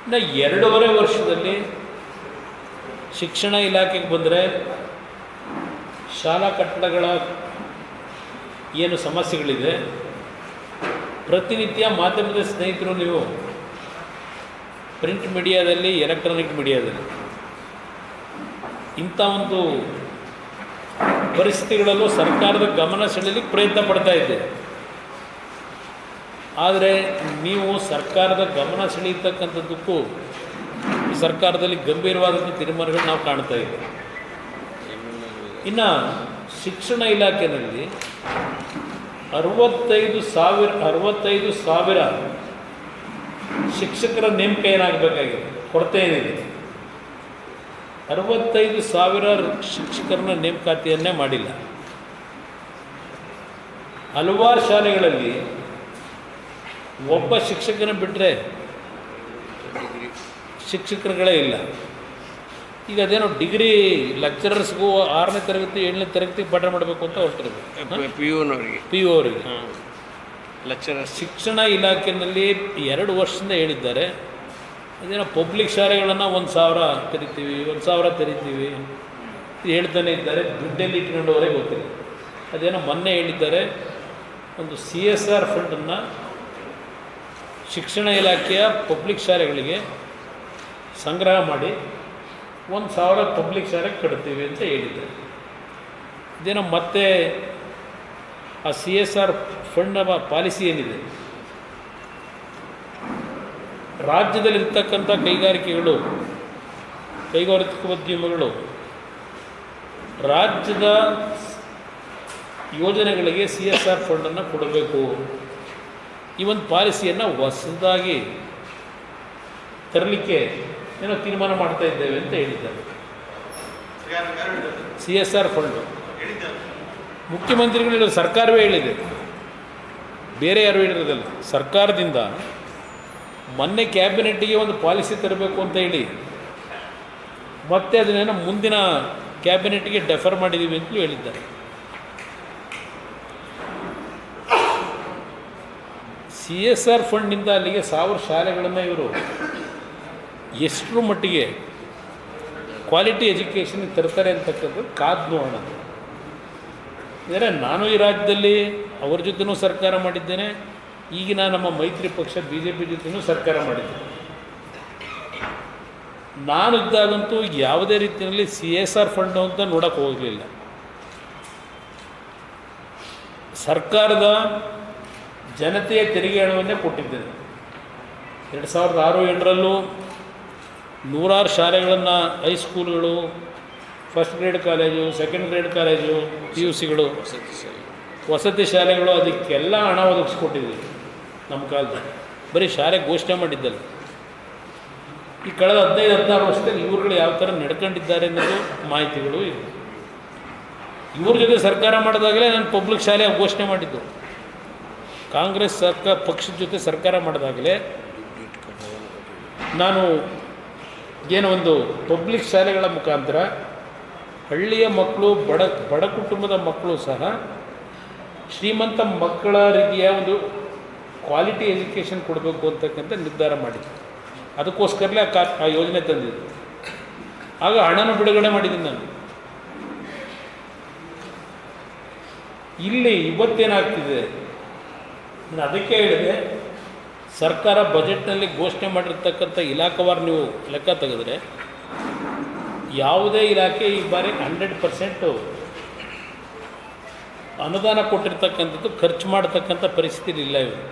ಇನ್ನು 2.5 ವರ್ಷದಲ್ಲಿ ಶಿಕ್ಷಣ ಇಲಾಖೆಗೆ ಬಂದರೆ ಶಾಲಾ ಕಟ್ಟಡಗಳ ಏನು ಸಮಸ್ಯೆಗಳಿದೆ, ಪ್ರತಿನಿತ್ಯ ಮಾಧ್ಯಮದ ಸ್ನೇಹಿತರು ನೀವು ಪ್ರಿಂಟ್ ಮೀಡಿಯಾದಲ್ಲಿ, ಎಲೆಕ್ಟ್ರಾನಿಕ್ ಮೀಡಿಯಾದಲ್ಲಿ ಇಂಥ ಒಂದು ಪರಿಸ್ಥಿತಿಗಳಲ್ಲೂ ಸರ್ಕಾರದ ಗಮನ ಸೆಳೆಯಲಿಕ್ಕೆ ಪ್ರಯತ್ನ ಪಡ್ತಾ ಇದ್ದೇವೆ. ಆದರೆ ನೀವು ಸರ್ಕಾರದ ಗಮನ ಸೆಳೆಯತಕ್ಕಂಥದ್ದಕ್ಕೂ ಈ ಸರ್ಕಾರದಲ್ಲಿ ಗಂಭೀರವಾದಂಥ ತೀರ್ಮಾನಗಳು ನಾವು ಕಾಣ್ತಾ ಇದ್ದೇವೆ. ಇನ್ನು ಶಿಕ್ಷಣ ಇಲಾಖೆಯಲ್ಲಿ 65,000 ಶಿಕ್ಷಕರ ನೇಮಕ ಏನಾಗಬೇಕಾಗಿದೆ, ಕೊರತೆ ಏನಿದೆ. 65,000 ಶಿಕ್ಷಕರನ್ನ ನೇಮಕಾತಿಯನ್ನೇ ಮಾಡಿಲ್ಲ. ಹಲವಾರು ಶಾಲೆಗಳಲ್ಲಿ ಒಬ್ಬ ಶಿಕ್ಷಕನ ಬಿಟ್ಟರೆ ಶಿಕ್ಷಕರುಗಳೇ ಇಲ್ಲ. ಈಗ ಅದೇನೋ ಡಿಗ್ರಿ ಲೆಕ್ಚರರ್ಸ್ಗೂ 6ನೇ ತರಗತಿ 7ನೇ ತರಗತಿ ಪಾಠ ಮಾಡಬೇಕು ಅಂತ ಹೊರಟಿರ್ಬೇಕು. ಪಿ ಯು ಅವರಿಗೆ ಲೆಕ್ಚರರ್ ಶಿಕ್ಷಣ ಇಲಾಖೆಯಲ್ಲಿ 2 ವರ್ಷದಿಂದ ಹೇಳಿದ್ದಾರೆ. ಅದೇನೋ ಪಬ್ಲಿಕ್ ಶಾಲೆಗಳನ್ನು 1,000 ತೆರಿತೀವಿ, 1,000 ತೆರಿತೀವಿ ಇದು ಹೇಳ್ತಾನೆ ಇದ್ದಾರೆ. ದುಡ್ಡಲ್ಲಿ ಇಟ್ಕೊಂಡವರೇ ಗೊತ್ತಿಲ್ಲ. ಅದೇನೋ ಮೊನ್ನೆ ಹೇಳಿದ್ದಾರೆ, ಒಂದು CSR ಫಂಡನ್ನು ಶಿಕ್ಷಣ ಇಲಾಖೆಯ ಪಬ್ಲಿಕ್ ಶಾಲೆಗಳಿಗೆ ಸಂಗ್ರಹ ಮಾಡಿ 1,000 ಪಬ್ಲಿಕ್ ಶಾಲೆಗೆ ಕಟ್ತೀವಿ ಅಂತ ಹೇಳಿದ್ದಾರೆ. ಇದೇನೋ ಮತ್ತೆ ಆ CSR ಫಂಡ್ ಪಾಲಿಸಿ ಏನಿದೆ, ರಾಜ್ಯದಲ್ಲಿರ್ತಕ್ಕಂಥ ಕೈಗಾರಿಕೋದ್ಯಮಗಳು ರಾಜ್ಯದ ಯೋಜನೆಗಳಿಗೆ CSR ಫಂಡನ್ನು ಕೊಡಬೇಕು, ಈ ಒಂದು ಪಾಲಿಸಿಯನ್ನು ಹೊಸದಾಗಿ ತರಲಿಕ್ಕೆ ಏನೋ ತೀರ್ಮಾನ ಮಾಡ್ತಾ ಇದ್ದೇವೆ ಅಂತ ಹೇಳಿದ್ದಾರೆ. CSR ಫಂಡು ಮುಖ್ಯಮಂತ್ರಿಗಳು ಸರ್ಕಾರವೇ ಹೇಳಿದೆ, ಬೇರೆ ಯಾರು ಹೇಳಿರೋದಲ್ಲ. ಸರ್ಕಾರದಿಂದ ಮೊನ್ನೆ ಕ್ಯಾಬಿನೆಟ್ಗೆ ಒಂದು ಪಾಲಿಸಿ ತರಬೇಕು ಅಂತ ಹೇಳಿ ಮತ್ತೆ ಅದನ್ನೇನೋ ಮುಂದಿನ ಕ್ಯಾಬಿನೆಟ್ಗೆ ಡೆಫರ್ ಮಾಡಿದ್ದೀವಿ ಅಂತಲೂ ಹೇಳಿದ್ದಾರೆ. CSR ಫಂಡ್ನಿಂದ ಅಲ್ಲಿಗೆ 1000 ಶಾಲೆಗಳನ್ನು ಇವರು ಎಷ್ಟರ ಮಟ್ಟಿಗೆ ಕ್ವಾಲಿಟಿ ಎಜುಕೇಷನ್ ತರ್ತಾರೆ ಅಂತಕ್ಕಂಥದ್ದು ಕಾದು ನೋಡೋಣ. ಅಂದರೆ ನಾನು ಈ ರಾಜ್ಯದಲ್ಲಿ ಅವ್ರ ಜೊತೆನೂ ಸರ್ಕಾರ ಮಾಡಿದ್ದೇನೆ, ಈಗಿನ ನಮ್ಮ ಮೈತ್ರಿ ಪಕ್ಷ BJP ಜೊತೆನೂ ಸರ್ಕಾರ ಮಾಡಿದ್ದೇನೆ. ನಾನು ಇದ್ದಾಗಂತೂ ಯಾವುದೇ ರೀತಿಯಲ್ಲಿ CSR ಫಂಡು ಅಂತ ನೋಡೋಕ್ಕೆ ಹೋಗಲಿಲ್ಲ. ಸರ್ಕಾರದ ಜನತೆಯ ತೆರಿಗೆ ಹಣವನ್ನೇ ಕೊಟ್ಟಿದ್ದೇನೆ. 2006-07ರಲ್ಲೂ 100 ಶಾಲೆಗಳನ್ನು, ಹೈಸ್ಕೂಲ್ಗಳು, first grade college, second grade college, PUCಗಳು, ವಸತಿ ಶಾಲೆಗಳು, ಅದಕ್ಕೆಲ್ಲ ಹಣ ಒದಗಿಸ್ಕೊಟ್ಟಿದ್ದೀವಿ. ನಮ್ಮ ಕಾಲದಲ್ಲಿ ಬರೀ ಶಾಲೆ ಘೋಷಣೆ ಮಾಡಿದ್ದಲ್ಲ. ಈ ಕಳೆದ 15-16 ವರ್ಷದಲ್ಲಿ ಇವ್ರುಗಳು ಯಾವ ಥರ ನಡ್ಕೊಂಡಿದ್ದಾರೆ ಅನ್ನೋದು ಮಾಹಿತಿಗಳು ಇದೆ. ಇವ್ರ ಜೊತೆ ಸರ್ಕಾರ ಮಾಡಿದಾಗಲೇ ನಾನು ಪಬ್ಲಿಕ್ ಶಾಲೆ ಘೋಷಣೆ ಮಾಡಿದ್ದು. ಕಾಂಗ್ರೆಸ್ ಪಕ್ಷದ ಜೊತೆ ಸರ್ಕಾರ ಮಾಡಿದಾಗಲೇ ನಾನು ಏನೋ ಒಂದು ಪಬ್ಲಿಕ್ ಶಾಲೆಗಳ ಮುಖಾಂತರ ಹಳ್ಳಿಯ ಮಕ್ಕಳು, ಬಡ ಕುಟುಂಬದ ಮಕ್ಕಳು ಸಹ ಶ್ರೀಮಂತ ಮಕ್ಕಳ ರೀತಿಯ ಒಂದು ಕ್ವಾಲಿಟಿ ಎಜುಕೇಷನ್ ಕೊಡಬೇಕು ಅಂತಕ್ಕಂಥ ನಿರ್ಧಾರ ಮಾಡಿದ್ದೆ. ಅದಕ್ಕೋಸ್ಕರಲೇ ಆ ಯೋಜನೆ ತಂದಿದ್ದು. ಆಗ ಹಣನ ಬಿಡುಗಡೆ ಮಾಡಿದ್ದೀನಿ ನಾನು. ಇಲ್ಲಿ ಇವತ್ತೇನಾಗ್ತಿದೆ, ನಾನು ಅದಕ್ಕೆ ಹೇಳಿದೆ, ಸರ್ಕಾರ ಬಜೆಟ್ನಲ್ಲಿ ಘೋಷಣೆ ಮಾಡಿರ್ತಕ್ಕಂಥ ಇಲಾಖೆವಾರು ನೀವು ಲೆಕ್ಕ ತೆಗೆದರೆ ಯಾವುದೇ ಇಲಾಖೆ ಈ ಬಾರಿ 100% ಅನುದಾನ ಕೊಟ್ಟಿರ್ತಕ್ಕಂಥದ್ದು ಖರ್ಚು ಮಾಡತಕ್ಕಂಥ ಪರಿಸ್ಥಿತಿ ಇಲ್ಲ ಇವರು.